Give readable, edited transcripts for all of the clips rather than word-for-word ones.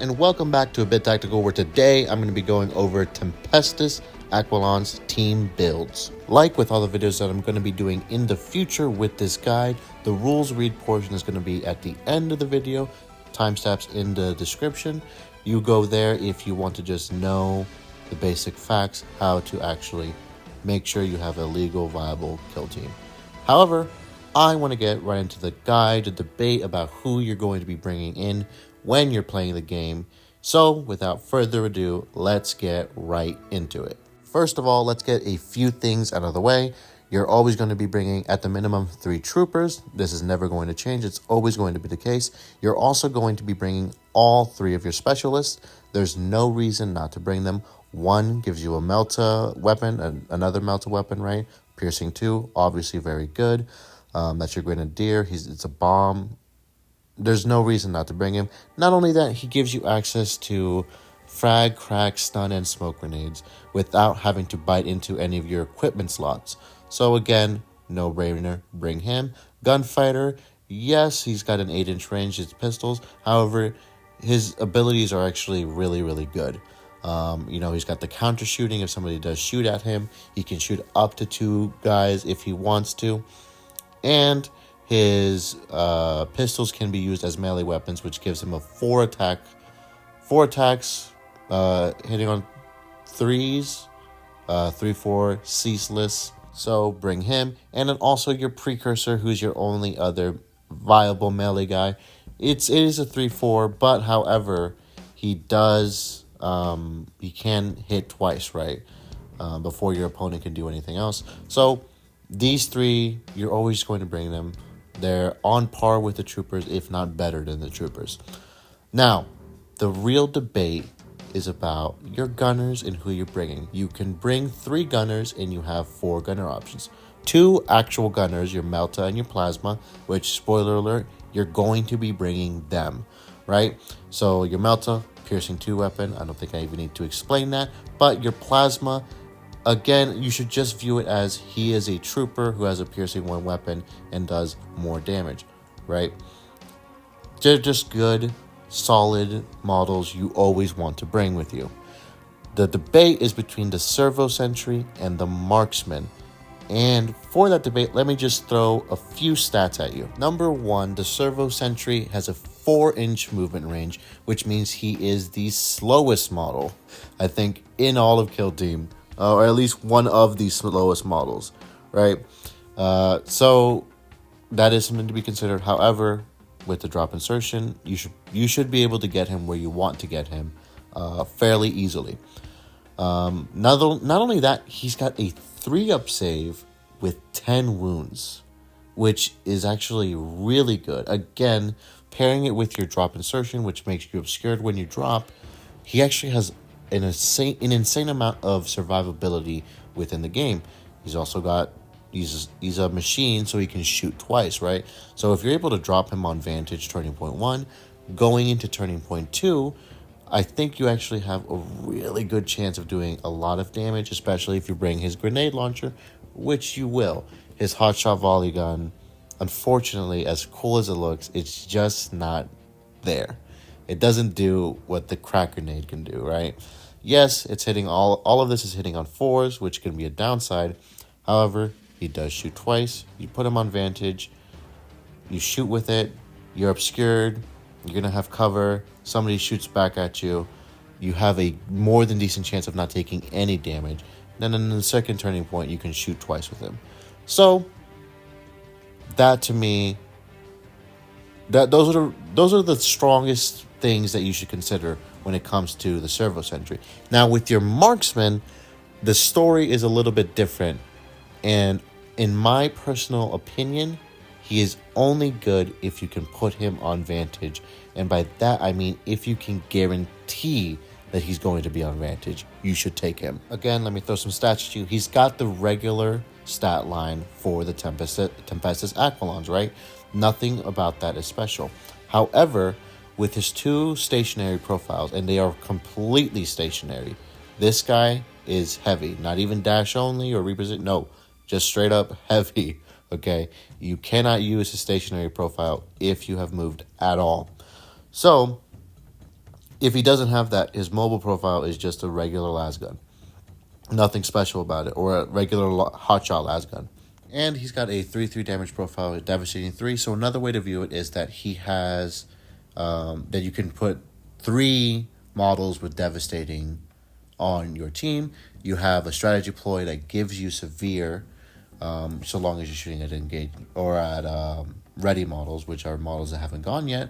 and welcome back to A Bit Tactical, where today I'm going to be going over Tempestus Aquilons team builds. Like with all the videos that I'm going to be doing in the future with this guide, the rules read portion is going to be at the end of the video, timestamps in the description. You go there if you want to just know the basic facts, how to actually make sure you have a legal, viable kill team. However, I want to get right into the guide, the debate about who you're going to be bringing in when you're playing the game. So without further ado, let's get right into it. First of all, let's get a few things out of the way. You're always going to be bringing at the minimum 3 troopers. This is never going to change. It's always going to be the case. You're also going to be bringing all 3 of your specialists. There's no reason not to bring them. 1 gives you a melta weapon, and another melta weapon, right? Piercing 2, obviously very good. That's your grenadier. It's a bomb. There's no reason not to bring him. Not only that, he gives you access to frag, crack, stun, and smoke grenades without having to bite into any of your equipment slots. So again, no brainer, bring him. Gunfighter, yes, he's got an 8-inch range, his pistols. However, his abilities are actually really, really good. He's got the counter shooting. If somebody does shoot at him, he can shoot up to 2 guys if he wants to. And his pistols can be used as melee weapons, which gives him a 4 attacks, hitting on 3s, 3-4, ceaseless. So bring him. And then also your precursor, who's your only other viable melee guy. It is a 3-4, but however, he does, he can hit twice, right? Before your opponent can do anything else. So these 3, you're always going to bring them. They're on par with the troopers, if not better than the troopers. Now, the real debate is about your gunners and who you're bringing. You can bring 3 gunners and you have 4 gunner options. 2 actual gunners, your melta and your plasma, which, spoiler alert, you're going to be bringing them, right? So your melta, piercing 2 weapon. I don't think I even need to explain that. But your plasma, again, you should just view it as he is a trooper who has a piercing 1 weapon and does more damage, right? They're just good, solid models you always want to bring with you. The debate is between the servo sentry and the marksman. And for that debate, let me just throw a few stats at you. Number 1, the servo sentry has a 4-inch movement range, which means he is the slowest model, I think, in all of Killteam. Or at least one of the slowest models, right? So that is something to be considered. However, with the drop insertion, you should be able to get him where you want to get him fairly easily. Not only that, he's got a 3-up save with 10 wounds, which is actually really good. Again, pairing it with your drop insertion, which makes you obscured when you drop, he actually has an insane amount of survivability within the game. He's also got, he's a machine, so he can shoot twice, right? So if you're able to drop him on Vantage turning point 1, going into turning point 2, I think you actually have a really good chance of doing a lot of damage, especially if you bring his grenade launcher, which you will. His hotshot volley gun, unfortunately, as cool as it looks, it's just not there. It doesn't do what the crack grenade can do, right? Yes, it's hitting all of this is hitting on 4s, which can be a downside. However, he does shoot twice. You put him on Vantage, you shoot with it, you're obscured, you're going to have cover, somebody shoots back at you, you have a more than decent chance of not taking any damage. Then in the second turning point, you can shoot twice with him. So, that to me, those are the strongest things that you should consider when it comes to the servo sentry. Now with your marksman, the story is a little bit different, and in my personal opinion, he is only good if you can put him on Vantage, and by that I mean if you can guarantee that he's going to be on Vantage, you should take him. Again, let me throw some stats at you. He's got the regular stat line for the Tempestus Aquilons, right? Nothing about that is special. However, with his 2 stationary profiles, and they are completely stationary, this guy is heavy. Not even dash only or reposition. No, just straight up heavy. Okay, you cannot use his stationary profile if you have moved at all. So If he doesn't have that, his mobile profile is just a regular las gun. Nothing special about it, or a regular hotshot las gun. And he's got a 3/3 damage profile, a devastating 3. So another way to view it is that he has that you can put 3 models with devastating on your team. You have a strategy ploy that gives you severe, so long as you're shooting at engage or at ready models, which are models that haven't gone yet.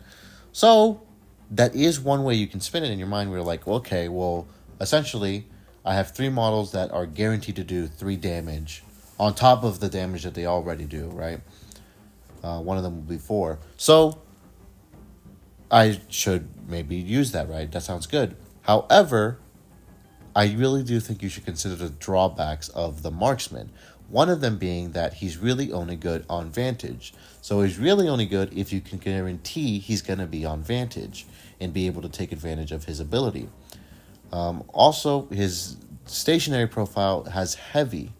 So that is one way you can spin it in your mind. Where you're like, okay, well, essentially, I have 3 models that are guaranteed to do 3 damage on top of the damage that they already do, right? One of them will be 4. So I should maybe use that, right? That sounds good. However, I really do think you should consider the drawbacks of the marksman. One of them being that he's really only good on vantage. So he's really only good if you can guarantee he's going to be on vantage and be able to take advantage of his ability. Also, his stationary profile has heavy.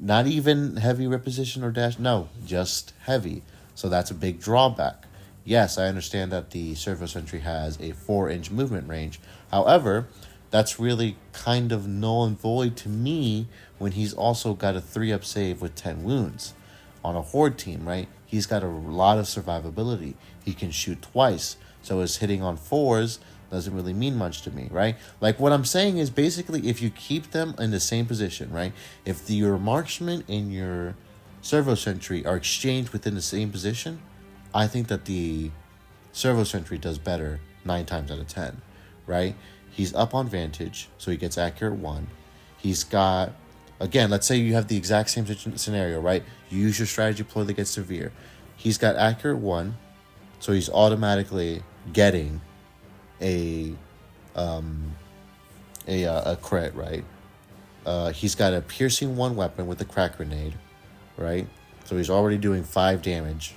Not even heavy reposition or dash. No, just heavy. So that's a big drawback. Yes, I understand that the servo sentry has a 4-inch movement range. However, that's really kind of null and void to me when he's also got a 3-up save with 10 wounds. On a horde team, right? He's got a lot of survivability. He can shoot twice. So his hitting on 4s doesn't really mean much to me, right? Like what I'm saying is basically if you keep them in the same position, right? If your marksman and your servo sentry are exchanged within the same position, I think that the servo sentry does better 9 times out of 10, right? He's up on vantage, so he gets accurate 1. He's got, again, let's say you have the exact same scenario, right? You use your strategy ploy that gets severe. He's got accurate 1, so he's automatically getting a crit, right? He's got a piercing 1 weapon with a crack grenade, right? So he's already doing 5 damage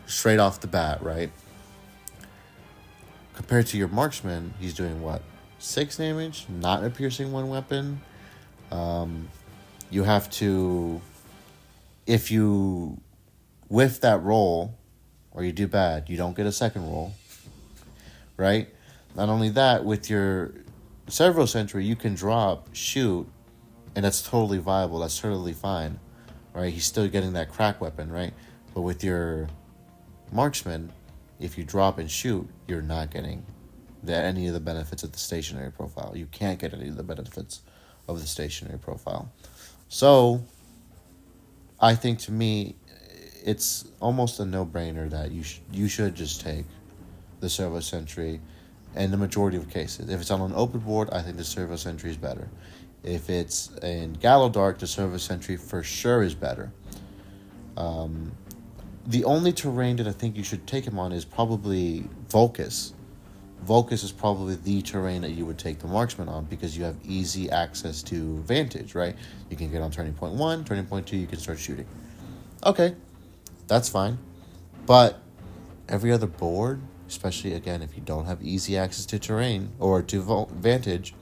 straight off the bat, right? Compared to your marksman, he's doing what? 6 damage, not a piercing 1 weapon. You have to, if you whiff that roll or you do bad, you don't get a second roll, right? Not only that, with your servo sentry, you can drop, shoot, and that's totally viable. That's totally fine, right? He's still getting that crack weapon, right? But with your marksman, if you drop and shoot, you're not getting any of the benefits of the stationary profile. You can't get any of the benefits of the stationary profile. So I think to me, it's almost a no-brainer that you should just take the servo sentry in the majority of cases. If it's on an open board, I think the servo sentry is better. If it's in Gallo Dark, the servo sentry for sure is better. The only terrain that I think you should take him on is probably Vulcus. Vulcus is probably the terrain that you would take the marksman on because you have easy access to vantage, right? You can get on turning point 1, turning point 2, you can start shooting. Okay, that's fine. But every other board, especially, again, if you don't have easy access to terrain or to vantage,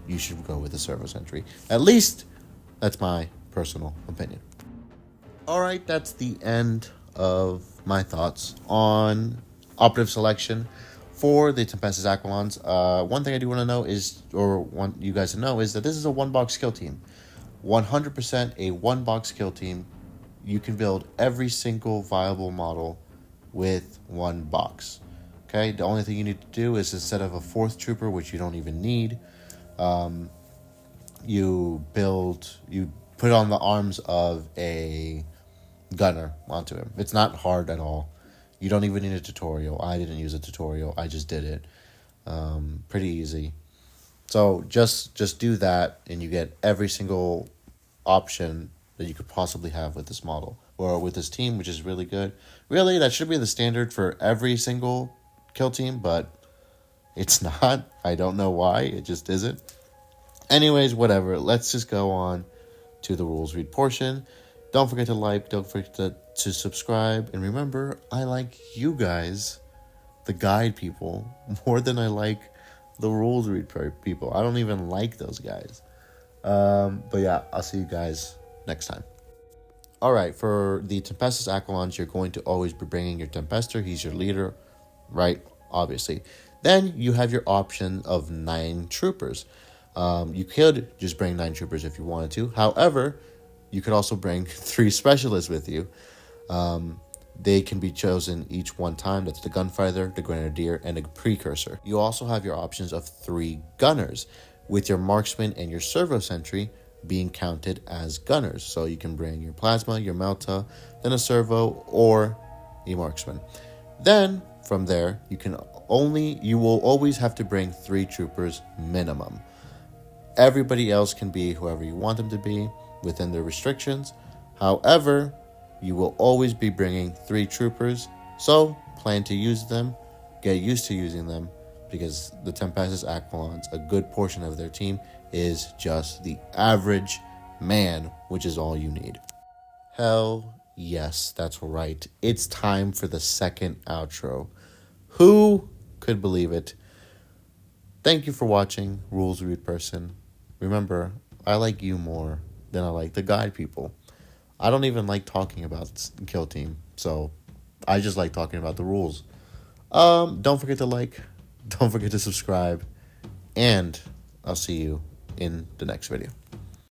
you should go with the servo sentry. At least, that's my personal opinion. All right, that's the end of my thoughts on operative selection for the Tempestus Aquilons. One thing I do want to know is, or want you guys to know, is that this is a one-box kill team. 100% a one-box kill team. You can build every single viable model with one box. Okay, the only thing you need to do is instead of a 4th trooper, which you don't even need, you put on the arms of a gunner onto him. It's not hard at all. You don't even need a tutorial. I didn't use a tutorial. I just did it. Pretty easy. So just do that, and you get every single option that you could possibly have with this model or with this team, which is really good. Really, that should be the standard for every single kill team, but it's not. I don't know why. It just isn't. Anyways, whatever. Let's just go on to the rules read portion. Don't forget to like. Don't forget to subscribe. And remember, I like you guys, the guide people, more than I like the rules read people. I don't even like those guys. But yeah, I'll see you guys next time. All right, for the Tempestus Aquilons, you're going to always be bringing your Tempester. He's your leader, right? Obviously. Then you have your option of 9 troopers. You could just bring 9 troopers if you wanted to. However, you could also bring 3 specialists with you. They can be chosen each one time. That's the gunfighter, the grenadier, and a precursor. You also have your options of 3 gunners, with your marksman and your servo sentry being counted as gunners. So you can bring your plasma, your melta, then a servo, or a marksman. Then from there, you will always have to bring 3 troopers minimum. Everybody else can be whoever you want them to be within the restrictions. However, you will always be bringing 3 troopers, so plan to use them, get used to using them, because the Tempestus Aquilons, a good portion of their team, is just the average man, which is all you need. Hell yes, that's right. It's time for the second outro. Who could believe it? Thank you for watching, Rules Read Person. Remember, I like you more than I like the guide people. I don't even like talking about Killteam, so I just like talking about the rules. Don't forget to like, don't forget to subscribe, and I'll see you in the next video.